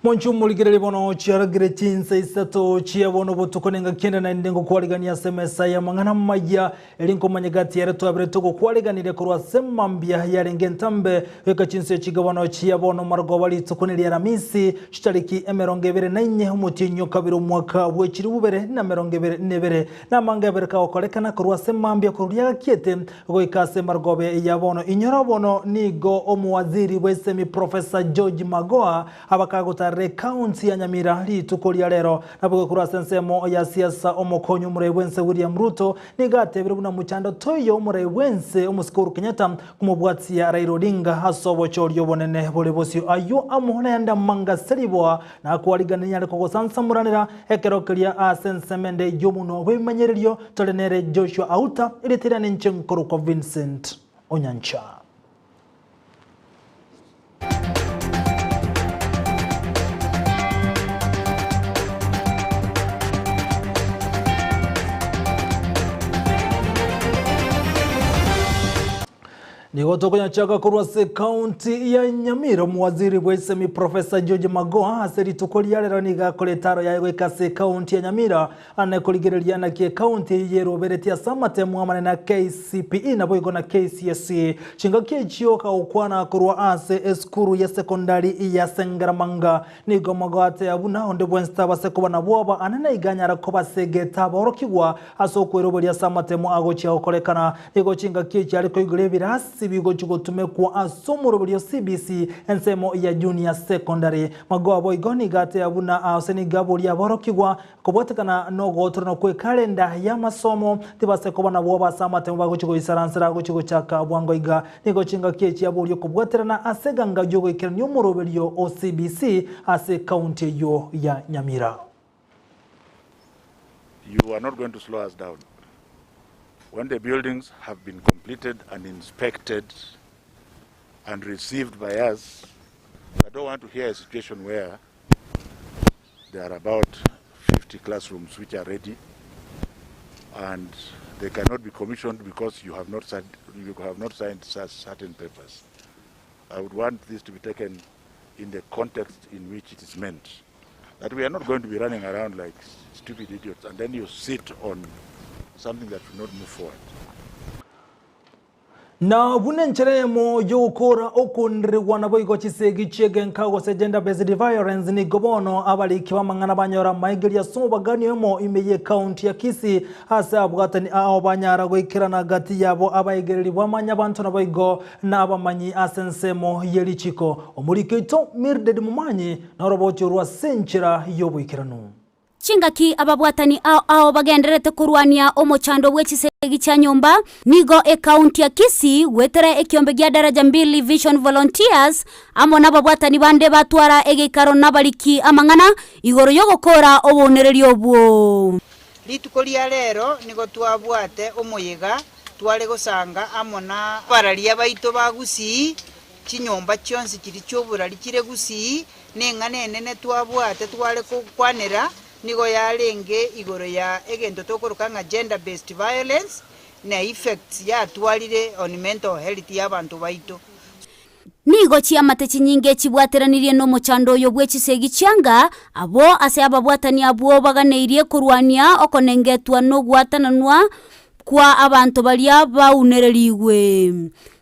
Monchumuligire bono Amayia Chinsa Isato chia bono botukonenga kenda na ndengo kwaligania semesa ya mangana maya elinko manyagati ya reto abretoko kwaliganire kurwa semambia ya rengentambe weka Chinsa chiga bono chia bono margo wali tukoneli ya ramisi shitariki emerongevere na inye umutinyo kabiru mwaka wechiri ubere na merongevere nebere na mangevere ka okolekana kurwa semambia kurulia kiete goikase margobe ya bono inyora bono nigo omuwaziri wesemi Professor George Magoha abakaguta County ya Nyamira litukolia lero nabwo kurasa nsemo ya siasa omukonyo murewense William Ruto nigate birubuna muchando toyo murewense omusikuru Kenyatta kumubwatsi ya Raila Odinga hasobo choryo bonene bolebosi ayo amuhona yanda manga seribwa na kwaligananya ariko gosansamuranira ekerokelia asensemende yomuno wemanyererio tolenere Joshua Auta ilitirane nchenkuru kwa Vincent Onyancha. Nigoto kwenye chaka kurwase county ya Nyamira muwaziri wesemi Professor George Magoha aseri tukoli yale raniga koletaro ya wekase county ya Nyamira anekuligerelia na kie county yero beretia samate muamane na KCPE na boigo na KCSE chinga kie chioka ukwana kurwa ase eskuru ya sekondari ya Sengaramanga nigo Magoha te abuna onde bwensta baseko bana bwaba anana iganyara koba segeta borokiwa asokwerobelia samate mu agochia okolekana nigo chinga kie chariko igulebira bigo chugotume kwa asomuro CBC ensemo ya junior secondary Magoha boigoni gate abuna aseni gabori ya borokigwa kobotekana nogo otrono kwe kalenda ya masomo tibase kobana boba samate mbago chugo isaransara go chugo chaka bwangoiga nigo chinga kechi ya bori kobweterana aseganga jogo ikiranyo murobelio o CBC ase county yo ya Nyamira. You are not going to slow us down. When the buildings have been completed and inspected and received by us, I don't want to hear a situation where there are about 50 classrooms which are ready and they cannot be commissioned because you have not signed certain papers. I would want this to be taken in the context in which it is meant. That we are not going to be running around like stupid idiots and then you sit on something that will not move forward. Na bunenchere mo yokora okundri wanaboigo chisegi chegenka wase gender based violence ni gobono abali kibamangana banyora maigeria soba gani mo imeye county ya Kisii hasa abwatani ao banyara goikirana gati yabo abaigereri bwamanya bantu naboigo na abamanyi asensemo yelichiko omurikito Mirded Mumanyi na robocho rwa senchira yoboikirano Chingaki ababwatani ao bagenderete kurwania omochando wechisegi cha nyomba nigo county ya Kisii wetere ekiombe gya daraja 2 vision volunteers amona babwatani bande batwara egekaro nabaliki amangana igoro yogokora obonereri obwo litukolia lero nigo twabwate omoyega twale gosanga amona baralia baito bagusii chinyomba chonse kiri choburali kire gusii nengane nene twabwate twale kukwanira nigo yalenge igoro ya egento tokorukanga gender based violence na effects ya twalire on mental health y'abantu baito nigo chiamate chinyinge chibwateranirie no mochando yo bwechisegi changa abo ase ababwatani abo baganeirie kurwania okonengetwa no gwatananwa kwa abantu balia baunereriwe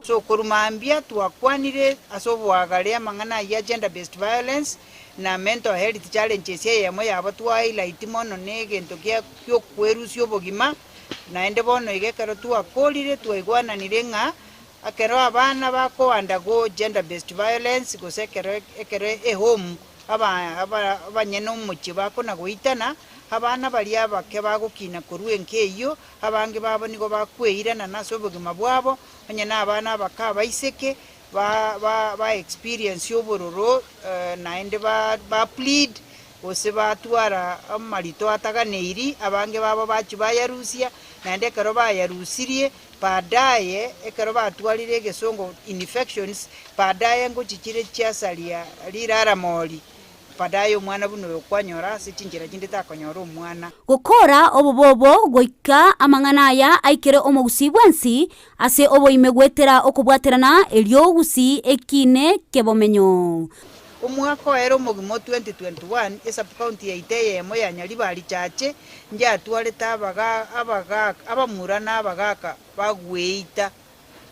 so kurumambia twakwanire asobwagale amangana ya gender based violence na mental health challenges yemo yabatwaila itimono negento kyo kwerusyo bogima naende bono igekero twakolire twaigwananire nga akero abana bako undergo gender based violence gosekere ekere home abanyeno muchi bako na goitana abana bali abake bagukina kurwe nkeyo abange babo nigo bakweirana naso bogima bwabo onyana abana bakaba iseke ba experience yobororo naende ba plead ose batwara amarito ataganeri abange babo bachi bayarusia naende karo bayarusirie padaye ekaro batwalire gesongo infections padaye ngo chikire chasalia lirara moli padayo mwana buno yokwanyora sitinjira kindi takonyora omwana gukora obobobo goika amanganaya aikere omugusibwensi ase obo imegwetera okubwaterana elio gusi ekine kebomenyo omwaka oero mogimo 2021 esubcounty yaite yemo ya Nyaribari chache njatwarete abamura n'abagaka bagweita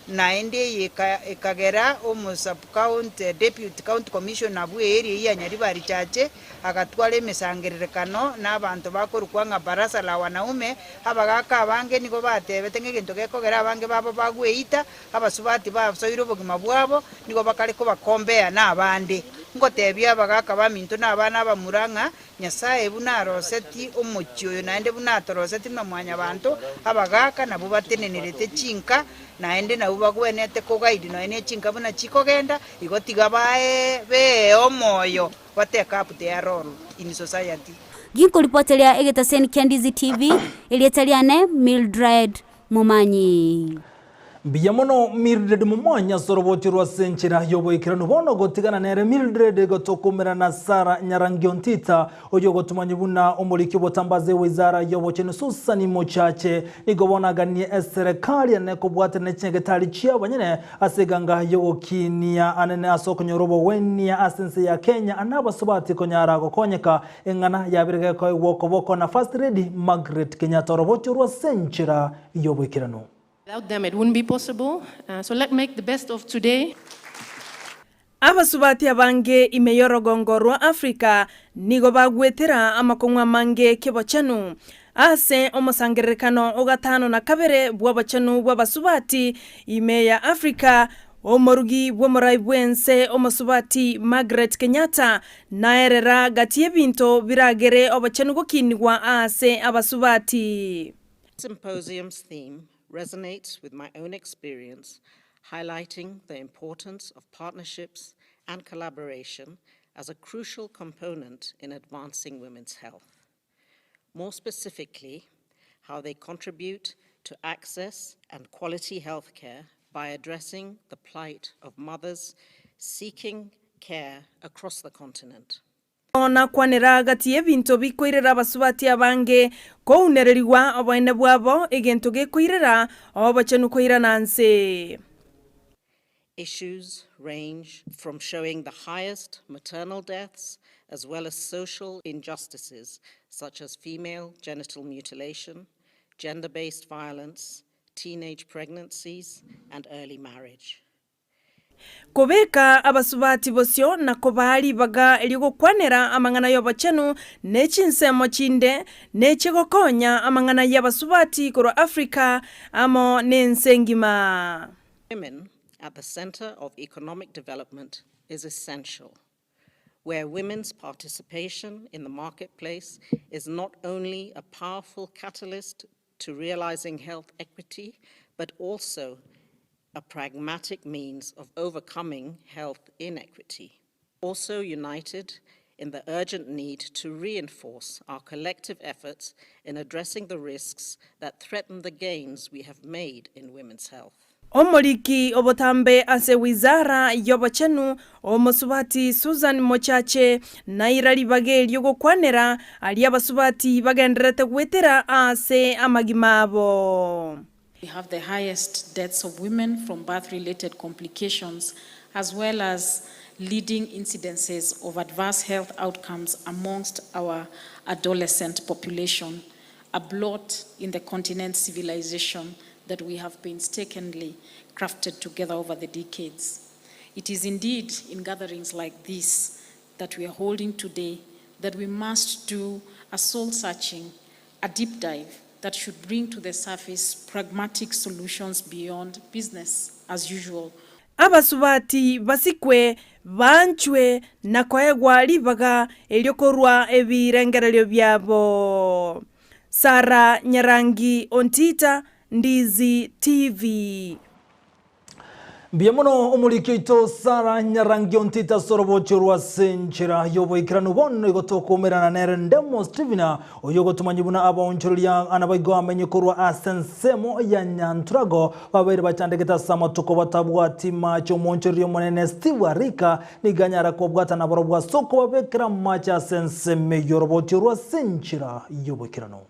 naende ekagera subcounty deputy county commissioner bw'area ya Nyaribari chache agatwara emisangererekano n'abantu bakorukwa barasa la wanaume abagaka abange nigo batebete ng'egento gekogera abange babo bagweita abasubati basoire obogima bwabo nigo bakareko bakombea n'abande ngotebia abagaka baminto n'abana abamuranga Nyasaye bunaroseti omochi oyo naende bunatoroseti na mwanya bantu abagaka nabo batenenerete chinka naende nabo bagwenete kogaidi naene chinka buna chikogenda igotiga bae be omoyo wateka up their role in society. Ginko ripotelia egetaseni kia Ndizi TV ilietaliane Mildred Mumanyi. Biyamono Mildred Mumanya soroboti rwa senchira yoboikirano bono gotigana nere Mildred gotokomera na Sara Nyarangiontita oyo gotumanyibuna omuliki botambaze wizara yobochene susani mochache igobona ganie serikali ne kubwate ne chengetali chia banyene aseganga yokinia anene asokonyorobo wenia asense ya Kenya anabasobati konyara gokonyeka engana yabirege ko wokoboko na first lady Margaret Kenyatta roboti rwa senchira yoboikirano. Without them, it wouldn't be possible. So let's make the best of today. Abasubati abange imeyorogongorwa Afrika nigo bagwetera amakongwa mange kebochanu. Ase omusangerekano ogatano na kabere bwabachanu bwabasubati imeya Afrika omorugi bwomorai bwense omusubati Margaret Kenyatta naerera gatie binto biragere obachanu gokinigwa ase abasubati. Symposium's theme resonates with my own experience, highlighting the importance of partnerships and collaboration as a crucial component in advancing women's health. More specifically, how they contribute to access and quality healthcare by addressing the plight of mothers seeking care across the continent. Ona kwanera gatie binto bikoirera abasubati abange ko unereriwa obwene bwabo egento gekoirera obachanu koira nanse. Issues range from showing the highest maternal deaths as well as social injustices such as female genital mutilation, gender-based violence, teenage pregnancies, and early marriage. Kobeka abasubati bosyo na kobali baga eligo kwanera amangana yobachanu nechinsemo chinde nechigokonya amangana yabasubati koro Afrika amo nensengima. Women at the center of economic development is essential, where women's participation in the marketplace is not only a powerful catalyst to realizing health equity, but also a pragmatic means of overcoming health inequity. Also united in the urgent need to reinforce our collective efforts in addressing the risks that threaten the gains we have made in women's health. Omoliki obotambe ase wizara yobachanu omusubati Susan Mochache na irali bage lyogo kwanera ali abasubati bagenderete kwetera ase amagimabo. We have the highest deaths of women from birth-related complications, as well as leading incidences of adverse health outcomes amongst our adolescent population, a blot in the continent's civilization that we have painstakingly crafted together over the decades. It is indeed in gatherings like this that we are holding today that we must do a soul-searching, a deep dive, that should bring to the surface pragmatic solutions beyond business as usual. Abasubati basikwe banchwe na kwaegwa libaga eliokorwa ebirengerelyo byabo. Sara Nyarangiontita, Ndizi TV. Biamono omulikeito Sara Nyarangiontita sorobochorwa senchira yoboikirano bono igotokomera na nere ndemo Stevena oyogotumanyibuna abonchoria anabayigo amenyekorwa asensemo ya Nyantrago babere bachandegeta samatuko batabwati macho monchorio monene Steve Arika niganyara kobwata na borobwa soko babekira macha asenseme yorobochorwa senchira yoboikirano.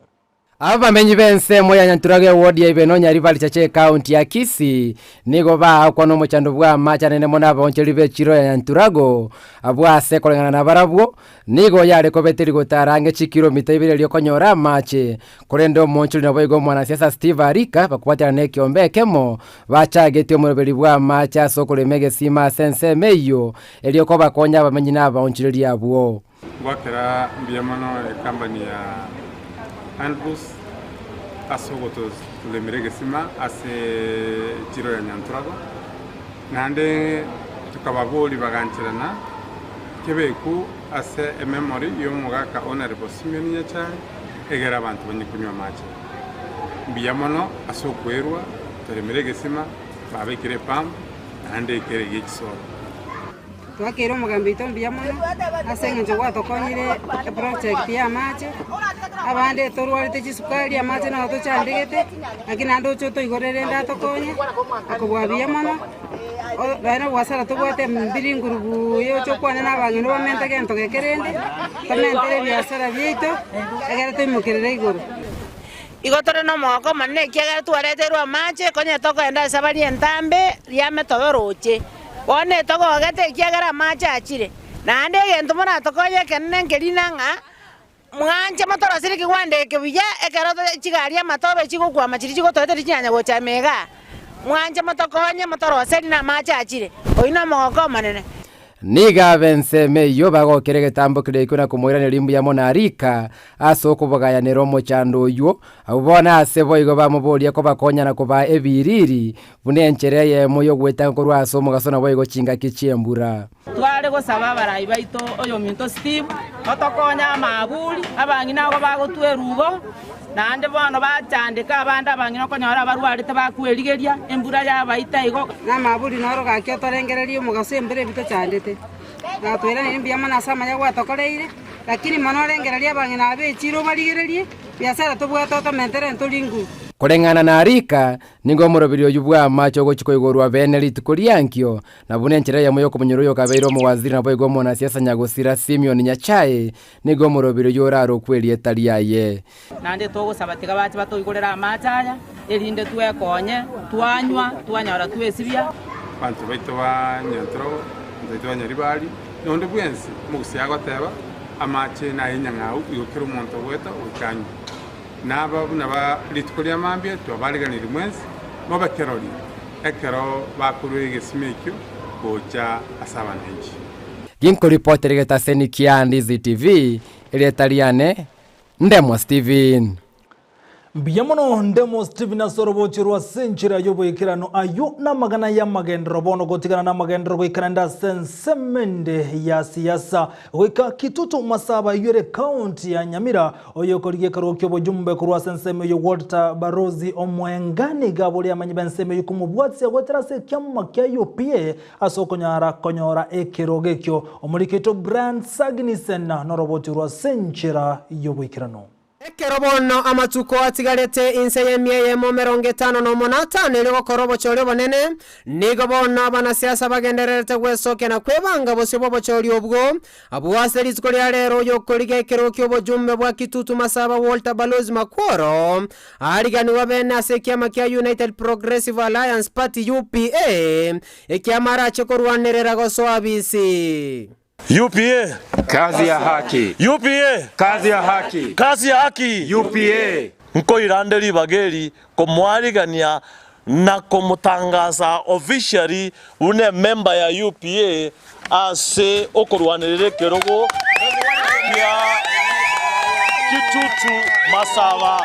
Abamenyi bense moya nyanturage ward ya Ibeno Nyaribali chache county ya Kisii nigo ba kwa no muchando bwa macha nene mona boncheri be chiro ya nyanturago abwa se kolengana na barabwo nigo yale ko beteri gotarange chikilomita 2 lyo konyora mache kolendo monchuri na boygo mwana siasa Steve Arika bakwatira ne kiombe kemo bachagete omubiri bwa macha sokole mege sima sense meyo elyo ko bakonya abamenyi na boncheri yabwo wakera mbiyamano company ya Anbus asogotos tulemerege sima ase jiro ya nyanturago nande tukababoli baganchirana kebeku ase memory yomugaka honorable Simeon Nyacha egera abantu banyikunywa mache biyamono asokwerwa tulemerege sima babekire pam nande kere yitsoro twakira omugambi ito mbiyamono ase ng'encho gwatokonyire project ya mache abande torwarete chisukari ya mache na tochandegete lakini ando cho toigorere ndatokonye akobwa biyamono bana wasara tobwate mbiri ngurubu yo cho kwana nabange no bamenta gento gekerende tamentere biasara byeito egera toimukirere igoro igotore no moko manne kiagera twareterwa mache konye tokoenda sabari entambe riame toboroche one toko gete kiagera macha achire nande gento mona tokoye kenne ngelinanga mwanje motoro siri kigwande kebuya ekero chigaria matobe chigukwa machiri chigotoete chinyanya gocha mega mwanje motokonye motoro seri na macha achire oina mogoko manene niga bense meyo bago kerege tambo kireko kumwira ne limbu ya monarika asoko bogaya ne romo chando yo abona asebo igo bamubolia ko bakonya na kuba ebiriri bunenchera ye moyo gweta ko rwaso mugasona boyigo chinga kichembura tware go saba barayi baito oyo minto Steve otokonya amabuli abangi nago bagotwerugo nande bono bachandika abandi abangi no konyora barwarite bakwerigeria embura ya baita igo na mabuli noro gakyo torengererio mugasembere bito chandete natwera ni mbiyamana sama ya gwatokoreire lakini manorengereria abangi na abechiro barigererie biasara tobwata tomentere ntolingu Kolengana na Arika ningo morobirio yubwa macho gochiko igorwa Benelit Kuriankyo na bunenchera ya moyo kumunyoro kabeiro mu waziri na boygo mona siasa Nyagosira Simeon Nyachae nigo morobirio yoraro kweli etaliaye nande togo sabatika bachi batoigorera mataya erinde twekonye twanyora twesibia bantu baito ba nyantro baito Nyaribali nonde bwensi mugusia goteba amache na inyangau igokira umuntu gweta ukanyu naba litukolia mambia twabaliganira mwensi mobakerori ekero bakuruye simekyo bocha asabana nchi ginko reporter geta senikia Ndizi TV ile Italiane ndemo Steven Biyamono ndemo Steven asorobochirwa senchira yoboyekirano ayo na magana ya magendro bono gotigana na magendro goikananda sensemende ya siasa goika kitutu masaba yure county ya Nyamira oyo koriye karokyo bojumbe kurwa senseme yo Walter Barozi omwengani gabuli amanyibenseme yukumubwatse goterase kyamma kya UPA asokonyara konyora ekerogekyo omurikito Brand Sagnisen norobochirwa senchira yoboyekirano Kerobono amatuko atigarete inseyemye yemo 55 niligo korobo chole bonene nigo bona bana siasa bagenderete gwesoke na kwebanga bose bobo choli obwo abuwaseri zikoli alero yokolige kerokyo bojumbe bwa kitutu masaba Walter Balozi Makworo aligani wabene asekiama kia United Progressive Alliance Party UPA ekiamara chekorwanerera goso abisi UPA kazi ya haki UPA kazi ya haki UPA nko irandeli bageri komwarigania na komutangaza officially une member ya UPA ase okorwanirire kerogo ya kitutu masaba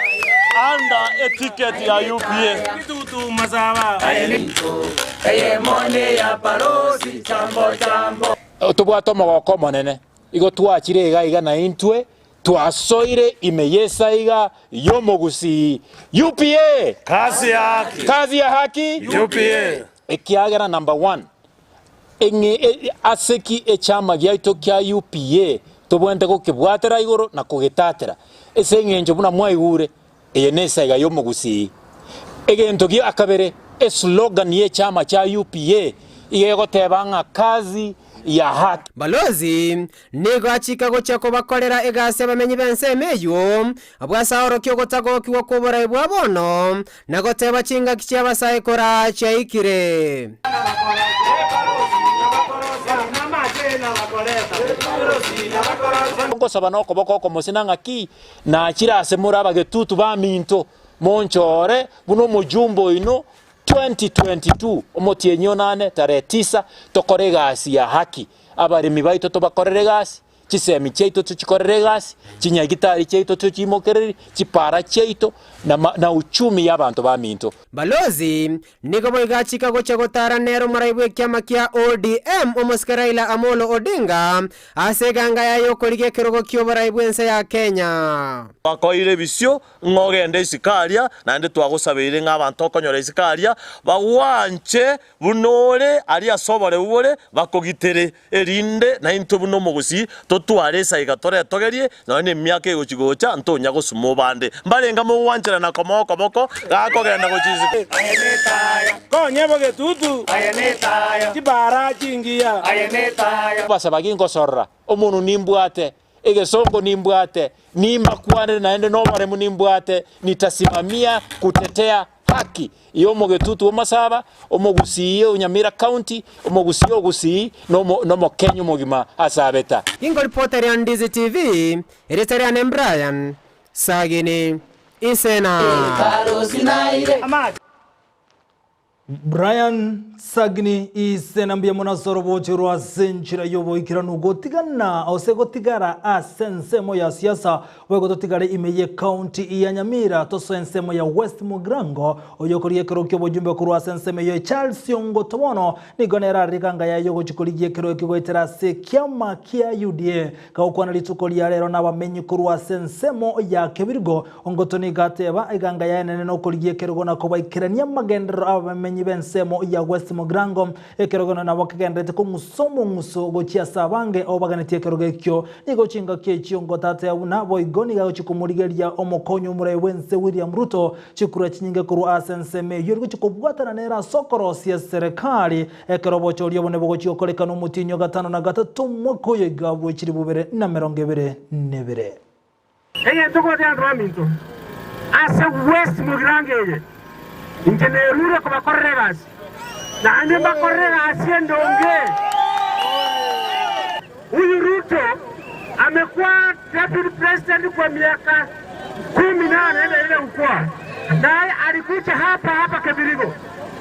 anda etiquette ya UPA kitutu masaba mone ya Barozi chambo tubwato magoko monene igo twachire iga na intwe twasoire imeyesa iga yomogusi UPA kazi ya haki UPA ekiagera number 1 aseki echama gyaito kya UPA tobwente ko kibwatera igoro na kugitatera esengenjo buna mwaigure eyenesa iga yomogusi egento gi akabere slogan ye chama cha UPA igegotebanga kazi ya haki. Balozi nigo achika gocha ko bakorera egase bamenyi bense meyo abwasa orokyo gotago kiwo kubora ibwa bono nagoteba chinga kichya basaye kora chaikire ngosaba no koboko ko musina ki na kirase muri abagetutu ba minto monchore buno mujumbo ino 2022 omotienyo nane tarehe 9 tokore gasi ya haki abarimi baito tobakorere gasi chisemi cheito tuchikorere gasi chinyagitari cheito tuchimokereri chipara cheito na uchumi y'abantu ba minto. Balozi nigo boigachika gocha gotara nero maraibwe kyama kya ODM omoskaraila Amolo Odinga aseganga yayo kolige kerogo kyobara ibwense ya Kenya bakoire bisyo ngogende isikaria nande twagusabire ng'abantu okonyora isikaria bawanche bunore ari asobore ubore bakogitere erinde na into buno mugusi totwaresa igatore togerie none myaka egochigocha ntonya gusumo bande mbarenga mu wanchera na komoko boko gakogenda gochizi konye bogetutu kibara kingia basaba gingosorra omuntu nimbwate egesongo nimbwate nimakwane naende nomaremu nimbwate nitasimamia kutetea haki iyo mogetutu omasaba omogusiye unyamira county omogusiye ogusi no Kenya mogima asabeta ingo reporter ya Ndizi TV eritarian Brian Sagini Isena Brian Sagni Isena mbia mona sorobo chirwa senchira yobo ikiranu gotigana ose gotigara asensemo ya siasa wego totigare imeye county ya Nyamira toso ensemo ya West Mugrango oyokorie kero kyo bojumbe kurwa sensemo ya Charles Yongo tobono nigonera riganga ya yogo chikoligie kero kigwetera se kyama kia UDA kaukwana litukolia rero nabamenyi kurwa sensemo ya Kebirgo ongotoni gateba iganga ya nene no koligie kero na koba ikirania magendero abamenyi bensemo ya West Mugrango ekerogona na wakagendete ko musomo muso gochia sabange obaganete kerogekyo nigo chinga kyechi ngotate abuna boigoni ga chikumurigeria omokonyo mure wense William Ruto chikura chinyinge kuru asenseme yurgo chikubwatana nera sokoro sia serikali ekerobo choriyo bone bogochio kolekano mutinyo gatano na gatatu mwako yegabwe chiri bubere na merongevere nebere eye toko de androminto ase West Mugrango Ingenerure kwa bakorregas na ane bakorregas ndonge huyu Ruto amekuwa deputy president kwa miaka 10 anaenda ile ukua naye alikuja hapa Kebirigo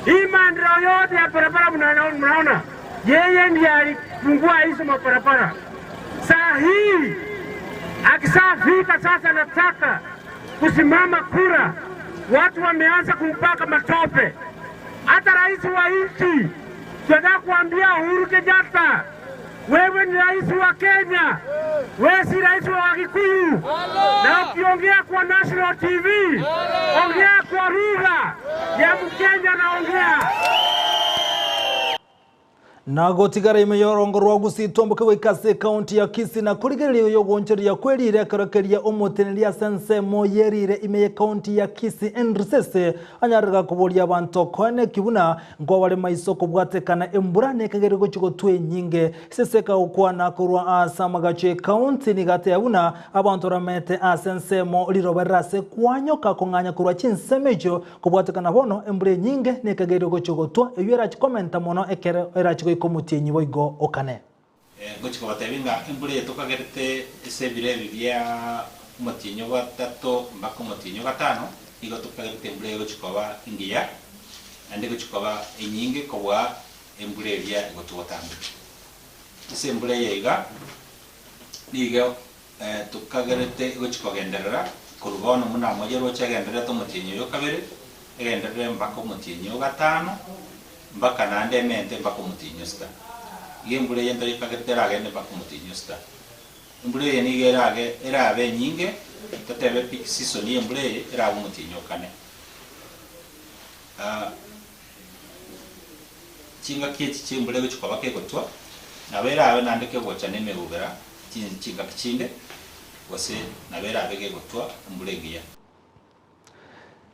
hii maendeleo yote ya barabara mnaona yeye ndiye alifungua hizo mabarabara saa hii akisafika sasa nataka kusimama kura watu wameanza kumpaka matope. Hata rais wa nchi tunataka kuambia Uhuru Kenyatta, wewe ni rais wa Kenya, wewe si rais wa Wakikuyu. Na ukiongea kwa National TV, ongea kwa lugha ya Mkenya naongea. Nago tigara imeyorongorwa gusitomboke wekase county ya Kisii na kurigerio yogoncheria kwelire karakeria omoteneria sense moyerire imeye county ya Kisii endrisese anyaraga kubolia abantu kone kibuna ngo wale maisoko bwatekana emburane kagerego chigotwe nyinge seseka ukwana kurwa asamagache county nigate yabuna abantu ramete asense mo liroberase kwanyoka konganya kurwa chinsemejo kubwatekana bono embure nyinge nekagerego chigotwa eyera chikomenta mono ekere era komutinyi boigo okane gochiko batebinga embure tokagerete ese birebi bya mutinyo gatatu mbako mutinyo gatano igo tokagerete embure gochikoba ingiya ande gochikoba enyinge kobwa embure bya gotuwatambe ese embure yega nigo tokagerete gochikogenderera kurubono muna mojero chagendera to mutinyo yokabere egenderere mbako mutinyo gatano mbaka nande mente mbako mutinyo sta yembule yento yikagetera agende mbako mutinyo sta mbule yenigera erabe nyinge tatebe peak season yembule era mutinyo kane chinga kieti chimbule gochikoba kegotwa nabera abe nande kegocha nemegubera chinga kichinde wase nabera abe kegotwa mbule giya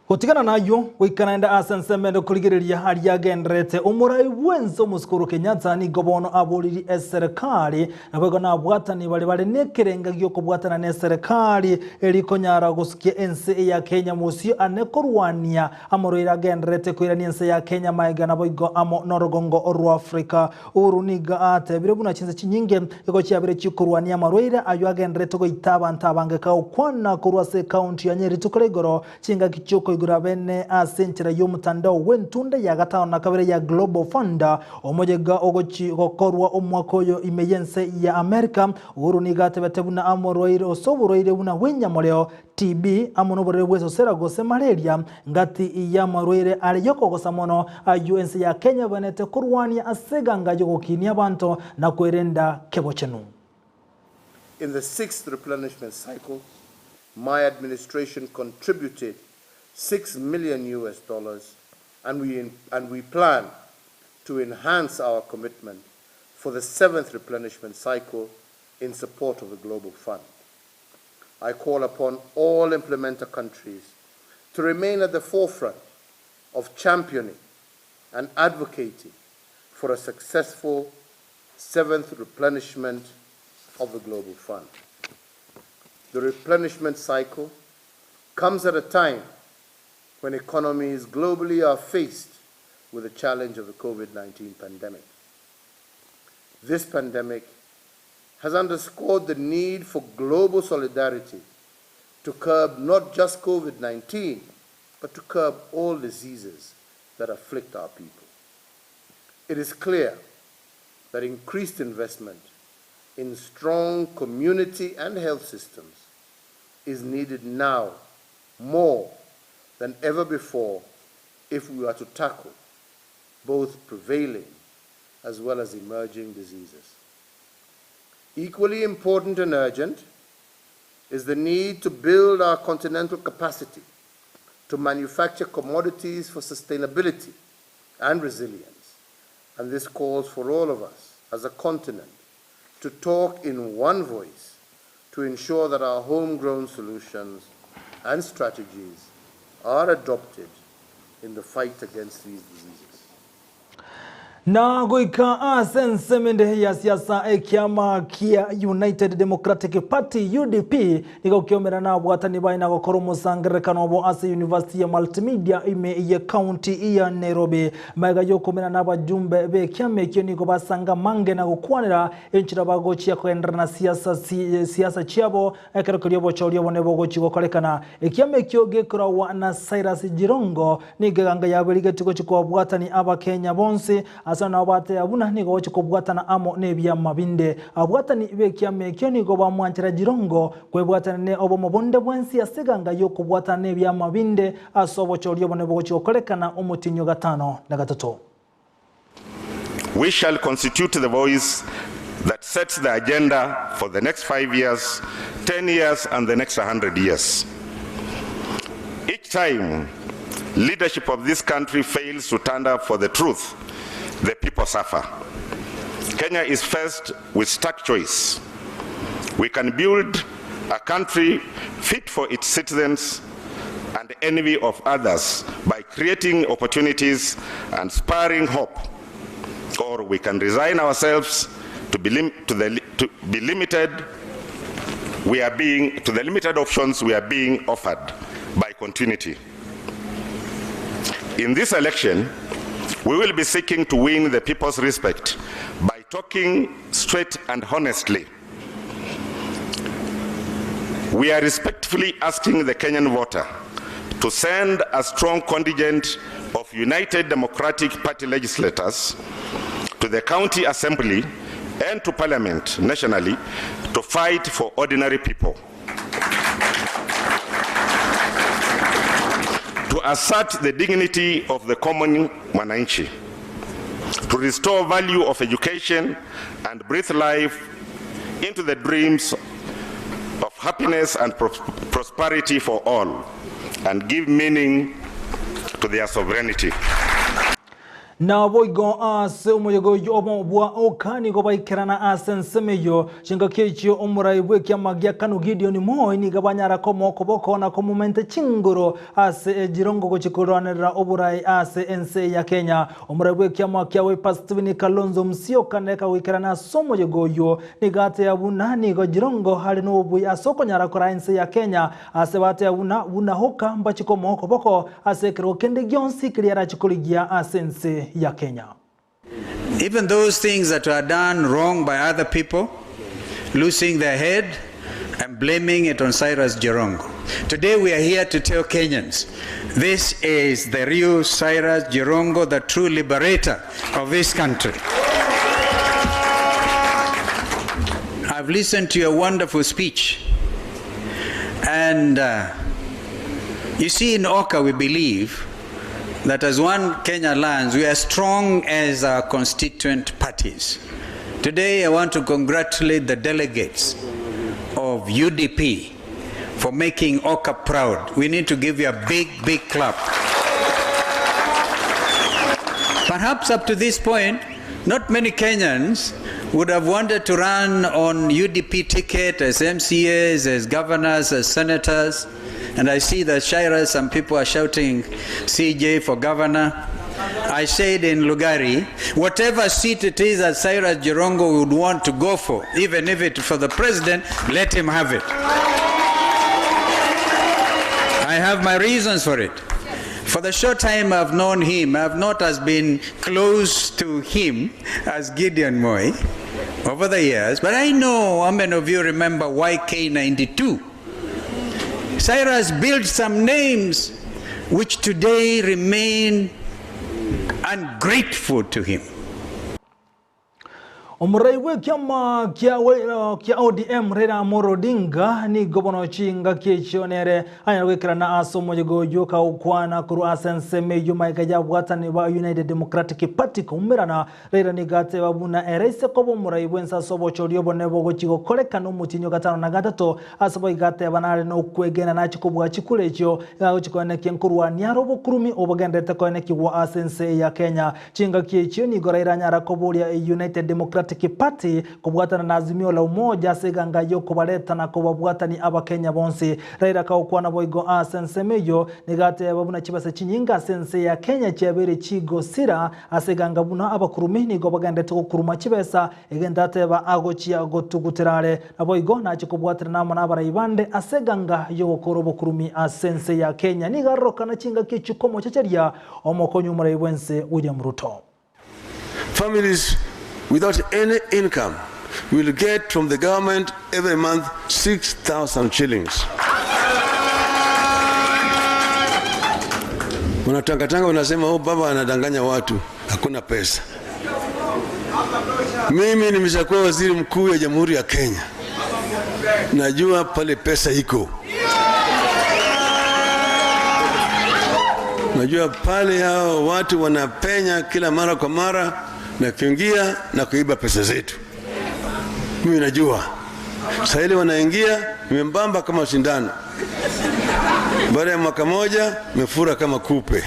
Kutigana nayo wikanaenda asensemendo kuligiriria hali yagenderete umurai wenzo muskuru Kenyatta ni gobono aburiri eserikali nabego na bwatani bali nekerenga gyo kubwatana ne serikali eliko nyara gusukia ense ya Kenya musio anekorwania amoroira agenderete kwirani ense ya Kenya maiga naboigo amo norogongo oru Afrika uruniga ate birebuna chinze chinyinge iko cyabire chikurwania amaroira ayo agenderete go itaba ntabange ka ukwana kurwase county ya Nyeri tukoregoro chinga kichoko igura bene asenchera y'omutandao w'entunda ya gatano na kabere ya Global Fund omojega ogochi gokorwa omwakoyo imeyense ya America uruniga tebetebuna amoroire osoburoire buna wenyamoreo TB amonobore bweso sera gose malaria ngati ya marwere ali yoko gosamono UNC ya Kenya banete kurwania aseganga yogokinia banto na kwerenda kebochenu. In the 6th replenishment cycle, my administration contributed $6 million and we plan to enhance our commitment for the 7th replenishment cycle in support of the Global Fund. I call upon all implementer countries to remain at the forefront of championing and advocating for a successful 7th replenishment of the Global Fund. The replenishment cycle comes at a time when economies globally are faced with the challenge of the COVID-19 pandemic. This pandemic has underscored the need for global solidarity to curb not just COVID-19, but to curb all diseases that afflict our people. It is clear that increased investment in strong community and health systems is needed now more than ever before if we are to tackle both prevailing as well as emerging diseases. Equally important and urgent is the need to build our continental capacity to manufacture commodities for sustainability and resilience. And this calls for all of us as a continent to talk in one voice to ensure that our homegrown solutions and strategies are adopted in the fight against these diseases. Na goika asensemende ya siasa ekiama kia United Democratic Party UDP niko kiomera na bwatani baina gokoro musangerekano obo ase University ya Multimedia ime ya county ya Nairobi maiga yokomera na bajumbe be kiame kyo niko basanga mange na gukwanira enchira bagochi ya kwendera na siasa chiabo ekero kiryobo choryo bone bogochi gokorekana ekiame kyo gekora na Cyrus Jirongo niganga yaberige tiko chiko bwatani aba Kenya bonse asana abate abuna nigo chikobwatana amo nebya mabinde abwatani bekiame kyo nigo bamwanchira Jirongo kwebwatana ne obo mabonde bwensi aseganga yo kubwatana nebya mabinde asobo choryo bone bogochi gokorekana omutinyo gatano na gatatu. We shall constitute the voice that sets the agenda for the next 5 years, 10 years, and the next 100 years. Each time leadership of this country fails to stand up for the truth, the people suffer. Kenya is faced with stark choice. We can build a country fit for its citizens and the envy of others by creating opportunities and spurring hope, or we can resign ourselves to the limited options we are being offered by continuity. In this election, we will be seeking to win the people's respect by talking straight and honestly. We are respectfully asking the Kenyan voter to send a strong contingent of United Democratic Party legislators to the county assembly and to parliament nationally to fight for ordinary people, to assert the dignity of the common mwananchi, to restore value of education and breathe life into the dreams of happiness and prosperity for all, and give meaning to their sovereignty. na boigo ase umuyogo yobo bwa okani go baikerana asensemeyo chinga kechi omurai bwe kyamagia kanu Gideon Moi ni gabanyara komo koboko na komumente chingoro ase jirongo go chikuranira oburai ase ense ya Kenya omurai bwe kyamakia we Pastivini Kalonzo Musyoka neka wikerana somo yogoyo ni gate abuna ni go jirongo hali no bwe asoko nyara kora ense ya Kenya ase bate abuna hoka mbachikomo koboko ase kero kende gyonsi kliara chikuligia asense ya Kenya. Even those things that are done wrong by other people, losing their head and blaming it on Cyrus Jirongo. Today we are here to tell Kenyans, this is the real Cyrus Jirongo, the true liberator of this country. I've listened to your wonderful speech, and you see, in Oka we believe that as one Kenya lands, we are strong as our constituent parties. Today, I want to congratulate the delegates of UDP for making Oka proud. We need to give you a big, big clap. Perhaps up to this point, not many Kenyans would have wanted to run on UDP ticket as MCAs, as governors, as senators. And I see that Shira, some people are shouting CJ for governor. I said in Lugari, whatever seat it is that Cyrus Jirongo would want to go for, even if it's for the president, let him have it. I have my reasons for it. For the short time I've known him, I've not as been close to him as Gideon Moi over the years, but I know how many of you remember YK92. Cyrus built some names which today remain ungrateful to him. Omurai we kyama kya ODM Raila Amolo Odinga ni gobono chinga kechonere anyawekirana asomo yogoyo ka ukwana kuru asenseme yuma ikaja bwatani ba United Democratic Party kumirana Raila ni gate babuna erese kobo murai wensa sobo choriyo bonebo gochigo koleka no mutinyo gatano na gatato asobo igate banale no kwegena na chikobwa chikulecho gochikone kyenkurwa nyarobo kurumi obagendete kone kiwa asense ya Kenya chinga kecho ni goraira nyara kobolia United Democratic Party kubwatana na azimio la umoja seganga yo kubaleta na kubabwatani aba Kenya bonse Raila kaukwana boigo asensemeyo nigate babuna chibase chinyinga sense ya Kenya cyabere chigo sira aseganga buna abakurumi ni gobagande to kuruma chibesa egendate ba agochi agotuguterare aboigo na chikubwatana na mana barayibande aseganga yo korobo kurumi asense ya Kenya ni garoka na chinga kichukomo chacharia omokonyu murayibwense William Ruto. Families without any income will get from the government every month 6,000 shillings. Wanatangatanga wanasema oh, baba anadanganya watu, hakuna pesa. Mimi nimeshakuwa waziri mkuu ya Jamhuri ya Kenya. Najua pale pesa iko. Najua pale hao watu wanapenya kila mara kwa mara na kuingia na kuiba pesa zetu. Mimi najua. Sasa ile wanaingia membamba kama sindano. Baada ya mwaka moja mefura kama kupe.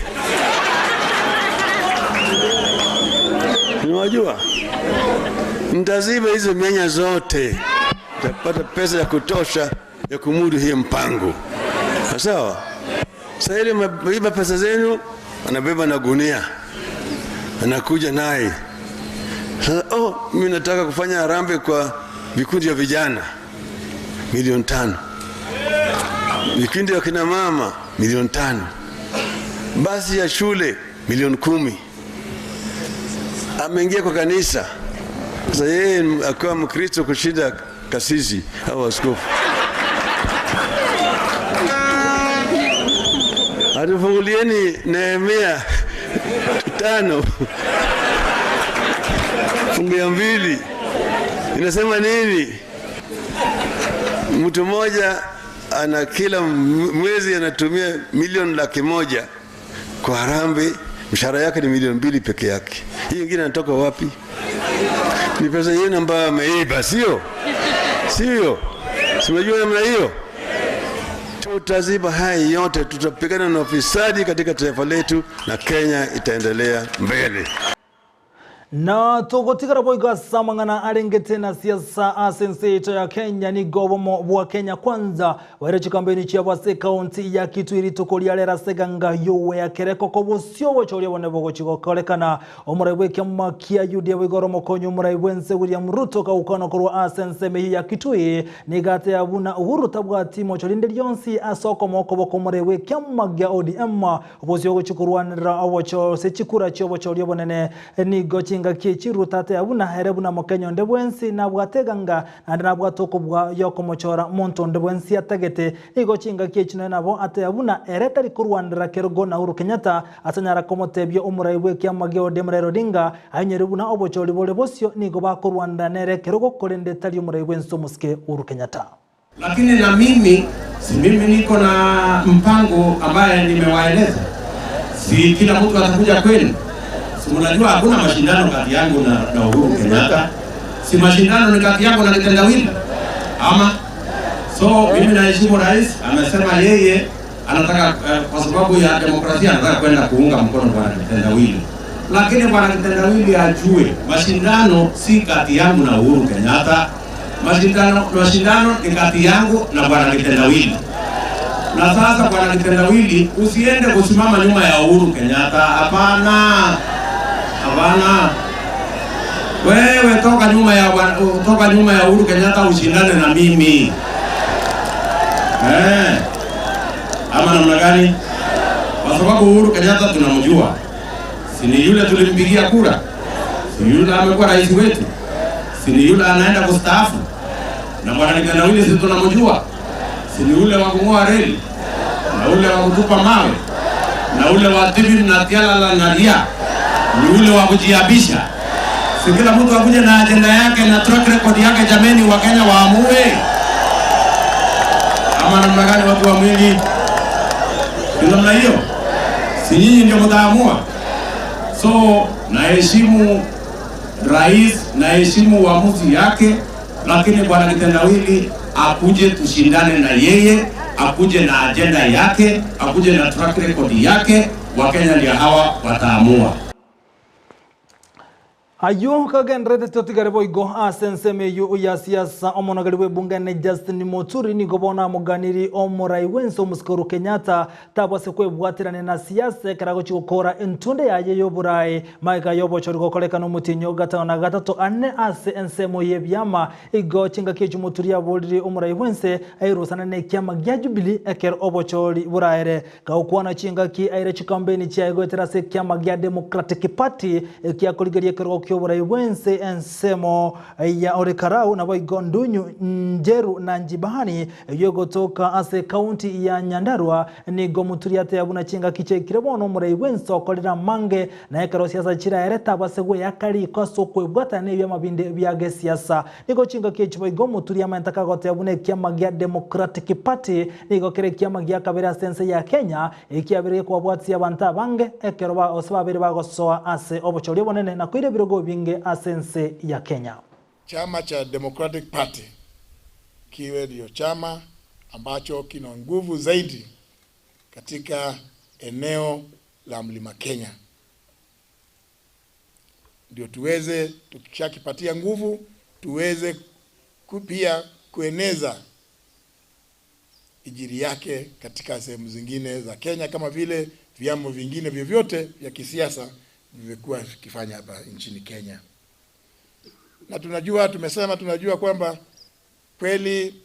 Unajua? Nitaziba hizo mianya zote. Tutapata pesa ya kutosha ya kumudu hii mpango. Sawa? Sasa ile meiba pesa zenu anabeba na gunia. Anakuja naye. Sasa mimi nataka kufanya harambee kwa vikundi vya vijana milioni 5. Vikundi vya kina mama milioni 5. Basi ya shule milioni 10. Ameingia kwa kanisa. Sasa yeye akawa Mkristo kushinda kasisi au askofu. Atufungulieni Nehemia 5. Fungu ya 2 inasema nini? Mtu mmoja ana kila mwezi anatumia milioni 100,000 kwa harambee, mshahara yake ni milioni 2 peke yake. Hii nyingine inatoka wapi? Ni pesa yenu ambayo ameiba, sio? Sio? Si unajua namna hiyo? Tutaziba haya yote, tutapigana na ufisadi katika taifa letu na Kenya itaendelea mbele. Na togotigara boiga samangana arengete na siasa asenseto ya Kenya ni gobomo bwa Kenya kwanza warechi kampeni chia bwase county ya Kitui tokolia lera seganga yowe ya kereko kobosio wocholia wanebogo chigokolekana omurebwe kyama kia yudia wigoromo konyo murebwense William Ruto ka ukano korwa asenseme ya Kitui nigate abuna Uhuru tabwati mocholinde lyonsi asoko moko boko murebwe kyama gya ODM obosio gochikurwanira awocho sechikura cyo bocholia bonene ni gochi kichiru tate abuna herebu na mokenyo ndebwensi na bwateganga na bwatoko bwa yoko mochora monto ndebwensi atagete igo chinga kichino nabo ate abuna eretari kurwandira kerogo na Uhuru Kenyatta atanyara komotebyo umuraibwe kyamageo demrero dinga anyerebu na obochori bole bosio nigo bakurwanda nere kerogo kolende tali umuraibwe nsomuske Uhuru Kenyatta. Lakini na mimi niko na mpango ambaye nimewaeleza. Si kila mtu atakuja kwenu. Unajua hakuna mashindano kati yangu na Uhuru Kenyatta. Si mashindano ni kati yangu na kitendawili. Ama so mimi naheshimu rais, amesema yeye anataka kwa sababu ya demokrasia anataka kwenda kuunga mkono bwana kitendawili. Lakini bwana kitendawili ajue mashindano si kati yangu na Uhuru Kenyatta. Mashindano ni kati yangu na bwana kitendawili. Na sasa bwana kitendawili usiende kusimama nyuma ya Uhuru Kenyatta. Hapana. Hapana. Wewe toka nyuma ya Uhuru Kenyatta ushindane na mimi. Ama namna gani? Kwa sababu Uhuru Kenyatta tunamjua. Si ni yule tulimpigia kura. Si yule amekuwa rais wetu. Si ni yule anaenda kustaafu. Na bwana kitendawili sisi tunamjua. Si ni yule wa kung'oa reli. Na yule wa kutupa mawe. Na yule wa tibi na tiala na ria. Ni ule wa kujiabisha. Si kila mtu akuje na agenda yake na track record yake, jameni wa Kenya waamue. Ama namna gani watu wa mwili? Ndio namna hiyo. Si nyinyi ndio mtaamua. So naheshimu rais, naheshimu uamuzi yake, lakini bwana kitendawili akuje tushindane na yeye, akuje na agenda yake, akuje na track record yake, wa Kenya ndio hawa wataamua. Ayo kagendrete totigare boigo asenseme yu ya siasa omonagaliwe bungane Justin Muturi ni gobona muganiri omurai wenso muskuru Kenyatta tabase kwe bwatirane na siasa karago chikokora entunde yaje yoburai maika yobo choriko koleka no mutinyo gatana gatato ane ase ensemo yebyama igo chinga kechu Muturi aboliri omurai wense airosana ne kyama gya Jubilee eker obochori buraire gaukwana chinga ki aire chikambeni cha ego terase kyama gya Democratic Party kya koligerie kero Kiobura wense ensemo ya Orekarau na boigo Ndunyu Njeru na Njibahani yogo toka ase county ya Nyandarua ni Muturi ate abuna chinga kiche kirebono murai wense okolera mange na ekaro siasa chira ereta basegwe yakari koso kwebwata ne byamabinde byage siasa nigo chinga kiche boigo Muturi amantaka gote abune kyama gya Democratic Party nigo kere kyama gya kabera sense ya Kenya ikiabire kwa bwatsi abanta bange ekero ba osababire bagosoa ase obochori bonene na kuire birogo binge asense ya Kenya. Chama cha Democratic Party kiwe ndio chama ambacho kina nguvu zaidi katika eneo la Mlima Kenya. Ndio tuweze tukishakipatia nguvu tuweze pia kueneza ijiri yake katika sehemu zingine za Kenya kama vile vyama vingine vyovyote vya kisiasa vimekuwa vikifanya hapa nchini Kenya. Na tunajua kwamba kweli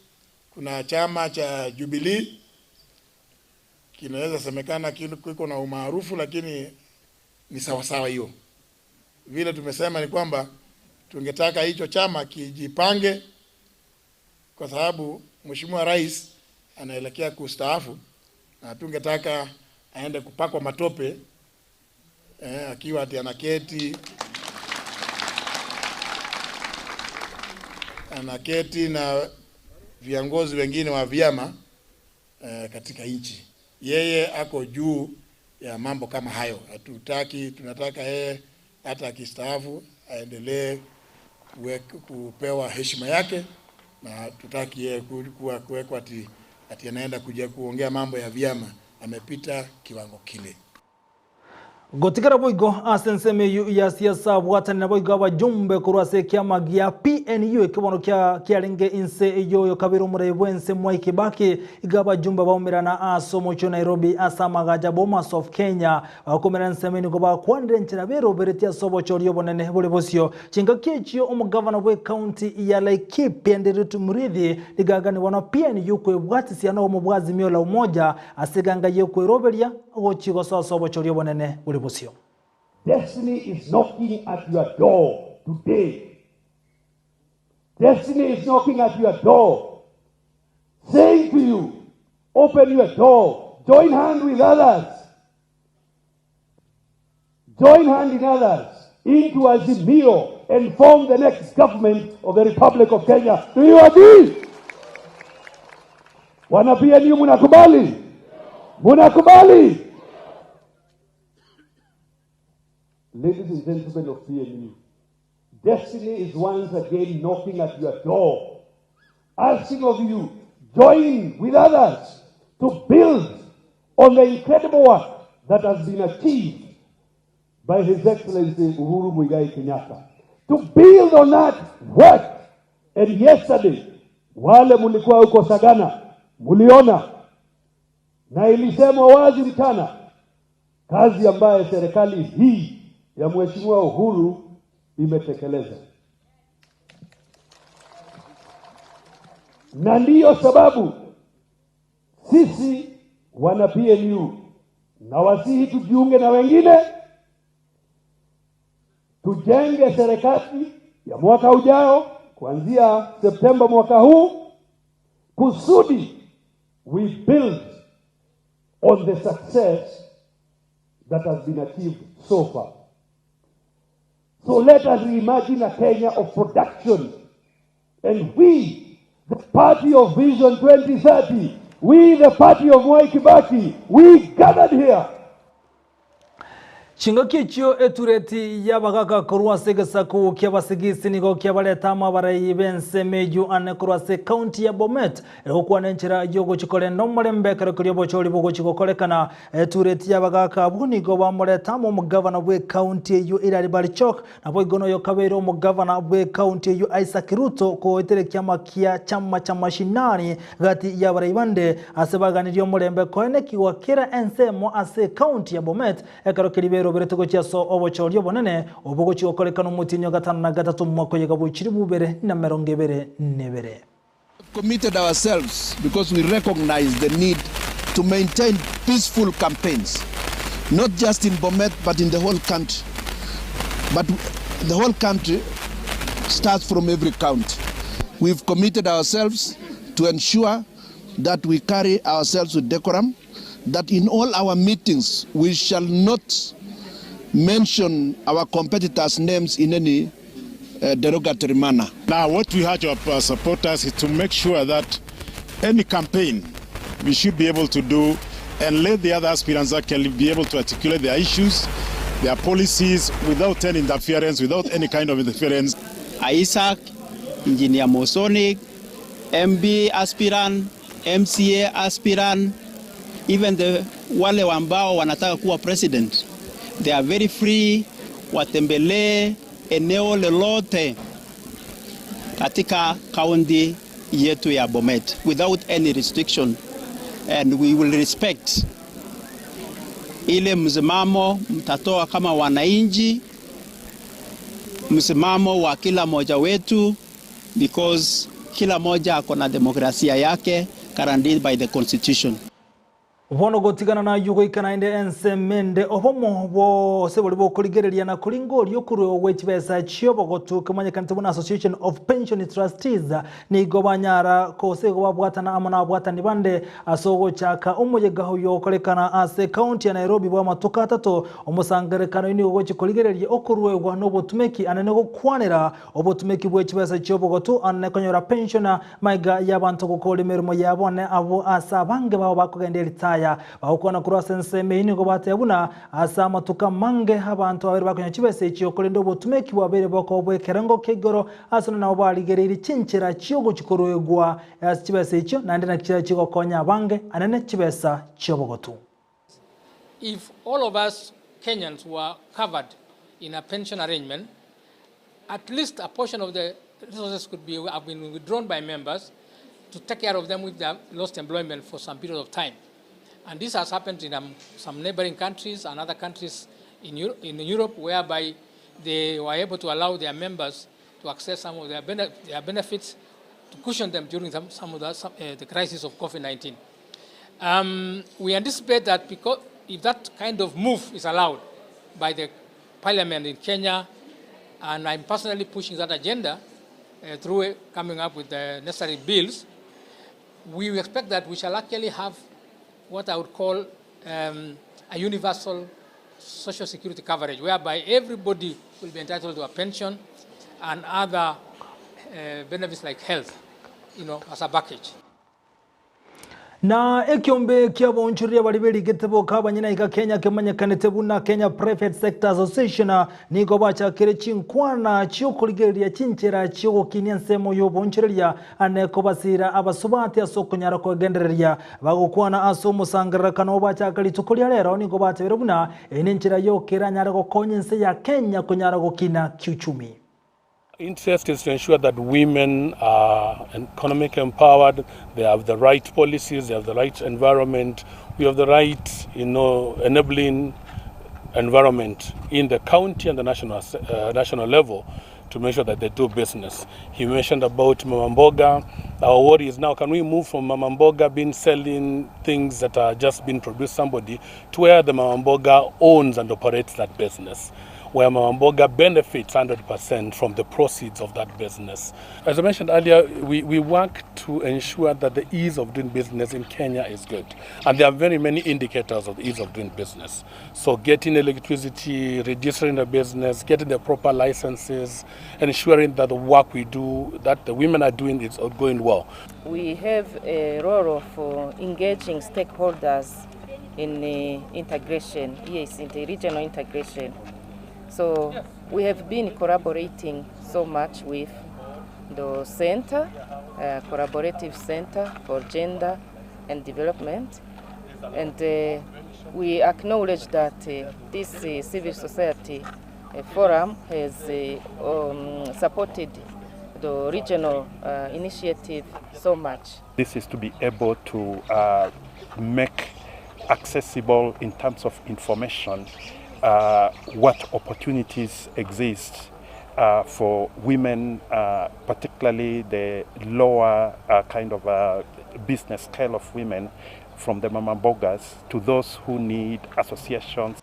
kuna chama cha Jubilee kinaweza semekana kiko na umaarufu, lakini ni sawa hiyo. Vile tumesema ni kwamba tungetaka hicho chama kijipange, kwa sababu Mheshimiwa Rais anaelekea kustaafu na tungetaka aende kupakwa matope akiwa ati anaketi na viongozi wengine wa vyama katika nchi. Yeye ako juu ya mambo kama hayo. Tunataka yeye hata akistaafu aendelee kupewa heshima yake, na tutaki yeye kuwekwa ati ati anaenda kuja kuongea mambo ya vyama, amepita kiwango kile. Gotikara boigo asensemeyu ya siasa bwatani na boigo abajumbe kurwase kiama gya PNU ikibono kiarenge inse iyo kabiro murebwense Mwai Kibaki igaba jumbe baumirana asomo cyo Nairobi asamagaja Bomas of Kenya bakomera nsemeni go bakwandire nchira bero beretia sobo cyo bonene bole bosio chinga kichio umugavana we county ya Laikipia Nderitu Murithi ligagani wana PNU kwe bwatisi ana omubwazi miola umoja asiganga yekwe roberia ochigo sobo cyo bonene bole bosio. Destiny is knocking at your door today. Destiny is knocking at your door, saying to you, open your door, join hand with others, join hand in others into Azimio and form the next government of the Republic of Kenya. Do you agree? Wana PNU munakubali? Munakubali? Ladies and gentlemen of PNU, destiny is once again knocking at your door, asking of you, join with others to build on the incredible work that has been achieved by His Excellency Uhuru Muigai Kenyatta. To build on that work. And yesterday, wale mulikuwa huko Sagana, muliona, na ilisemwa wazi mchana, kazi ambaye serikali hii ya Mheshimiwa Uhuru imetekeleza. Na ndiyo sababu sisi wana PNU na wasihi tujiunge na wengine, tujenge serikali ya mwaka ujao kuanzia Septemba mwaka huu, kusudi we build on the success that has been achieved so far. So let us reimagine a Kenya of production. And we, the party of Vision 2030, we, the party of Mwai Kibaki, we gathered here. Chinga kichio etureti yabagaka kurwase gasaku kyabasigisi nigo kyabaleta mabarayi bense meju ane kurwase county ya Bomet okwa nenchira yogo chikole nomorembe kare kuryobo choli bogo chikokolekana etureti yabagaka bunigo bamoleta mu governor we county yu Irari Barichok na boigono yo kabero mu governor we county yu Isaac Ruto ko etere kyama kya chama cha mashinani gati yabarayi bande asebaganiryo morembe koene kiwakira ensemo ase county ya Bomet ekaro kiribe Roberto Gochiaso obochoryo bonene obogochi okolekana umutinyo gatanu na gatatu mwako yega buchiri bubere na merongebere nebere. Committed ourselves because we recognize the need to maintain peaceful campaigns, not just in Bomet but in the whole country. But the whole country starts from every county. We've committed ourselves to ensure that we carry ourselves with decorum, that in all our meetings we shall not mention our competitors' names in any derogatory manner. Now, what we have to our supporters is to make sure that any campaign we should be able to do and let the other aspirants actually be able to articulate their issues, their policies without any interference, without any kind of interference. Isaac, Engineer Mosonic, MB aspirant, MCA aspirant, even the wale ambao wanataka kuwa president. They are very free, watembelee eneo lolote katika kaunti yetu ya Bomet without any restriction, and we will respect ile msimamo mtatoa kama wananchi, msimamo wa kila moja wetu, because kila moja ako na demokrasia yake guaranteed by the constitution. Bono gotigana na yugo ikanainde ensemende obomo bo seboli bo kuligereria na kulingo lyokuru wechibesa chiobo gotuka manyekantibuna Association of Pension Trustees ni gobanyara ko se gobabwatana amana bwatani bande asogo chaka umuyega huyo kolekana ase county ya Nairobi bwa matuka atatu omusangerekano ni gochi kuligereria okuruwe gwa no botumeki anenego kwanera obotumeki bwechibesa chiobo gotu anekonyora pensiona maiga yabantu gukora imirimo yabone abo asabange babo bakogendera aya bakukona kurasa nseme ini gobate buna asa matuka mange abantu babiri bakonya kibese cyo kolendo botumeki babere bako bwekerango kegoro asona na baligereri cinchira cyogo kikorwegwa kibese cyo nande na kira kigokonya bange anene kibesa cyobogotu. If all of us Kenyans were covered in a pension arrangement, at least a portion of the resources could have been withdrawn by members to take care of them with their lost employment for some period of time. And this has happened in some neighboring countries and other countries in Europe, whereby they were able to allow their members to access some of their benefits to cushion them during some of the crisis of COVID-19. We anticipate that because if that kind of move is allowed by the parliament in Kenya, and I'm personally pushing that agenda through coming up with the necessary bills, we expect that we shall actually have what I would call a universal social security coverage, whereby everybody will be entitled to a pension and other benefits like health, as a package. Na ekyombe kyabonchuria balibeli getebo kabanyina ika Kenya kemanyekanete buna Kenya Private Sector Association niko bacha kere chinkwana cyokoligeria cinchera cyokinia nsemo yo bonchuria aneko basira abasubati asokonyara ko gendereria bagokwana aso musangara kano bacha kali tukolia lero niko batebera buna enenchera yo keranyara ko konyense ya Kenya konyara ko kina kiuchumi. Interest is to ensure that women are economically empowered, they have the right policies, they have the right environment, we have the right, enabling environment in the county and the national level to make sure that they do business. He mentioned about Mama Mboga. Our worry is now, can we move from Mama Mboga selling things that are just being produced somebody to where the Mama Mboga owns and operates that business, where Mama Mboga benefits 100% from the proceeds of that business. As I mentioned earlier, we work to ensure that the ease of doing business in Kenya is good. And there are very many indicators of the ease of doing business. So getting electricity, registering a business, getting the proper licenses, ensuring that the work we do, that the women are doing, is going well. We have a role of engaging stakeholders in integration, yes, regional integration. So we have been collaborating so much with the center, collaborative center for gender and development, and we acknowledge that this civil society forum has supported the regional initiative so much. This is to be able to make accessible in terms of information what opportunities exist for women, particularly the lower kind of business scale of women, from the Mama Mbogas to those who need associations.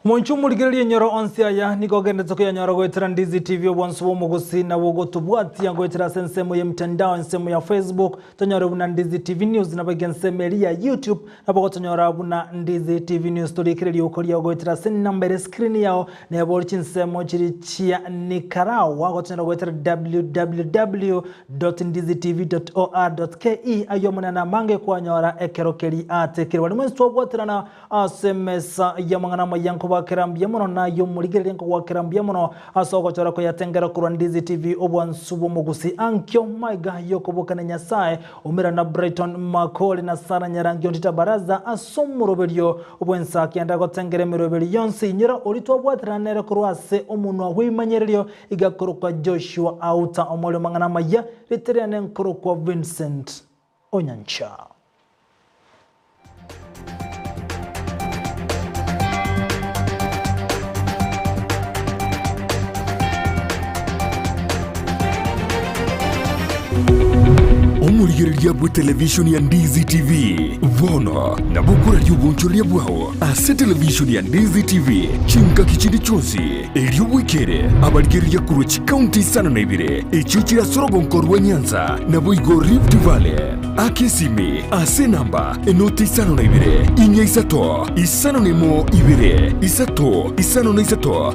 Monchumuligeria nyoro onsia ya niko gende toko ya nyoro goitera Ndizi TV obwansubo mugusi na wogo tubwati ya goitera sensemo ya mtandao nsemo ya Facebook tonyoro buna Ndizi TV News na bagenseme ya YouTube na bago tonyoro buna Ndizi TV News tolikireli okolia goitera sen number screen yao na yabolchi nsemo chiri chia Nicaragua gotonyoro goitera www.ndizitv.or.ke ayomuna na mange kwa nyora ekerokeli ate kirwani mwenzi tuwabwatira na asemesa ya mangana mayanko wakirambia mono na yomuligere nko wakirambia mono asoko chora ko yatengera ku Ndizi TV obwansubo mugusi ankyo maiga yokoboka na nyasaye umira na Brighton Makoli na Sara Nyarangi ondita baraza asomurobelyo obwensa kyanda ko tengere mirobeli yonsi nyira olitwa bwatranere kurwase omunwa wimanyerelyo igakoroka Joshua Auta omolo mangana maya literiane nkorokwa Vincent Onyancha. Omurigereria bwa television ya Ndizi TV vono na bukura ry'ubunchuria bwao ase television ya Ndizi TV chinka kichindi chonsi elio wikere abarigereria kuruchi county sana na ibire echichira sorogonkorwa Nyanza na boigo Rift Valley akesime ase namba enoti sana na ibire inya isato isano nemo ibire isato isano na isato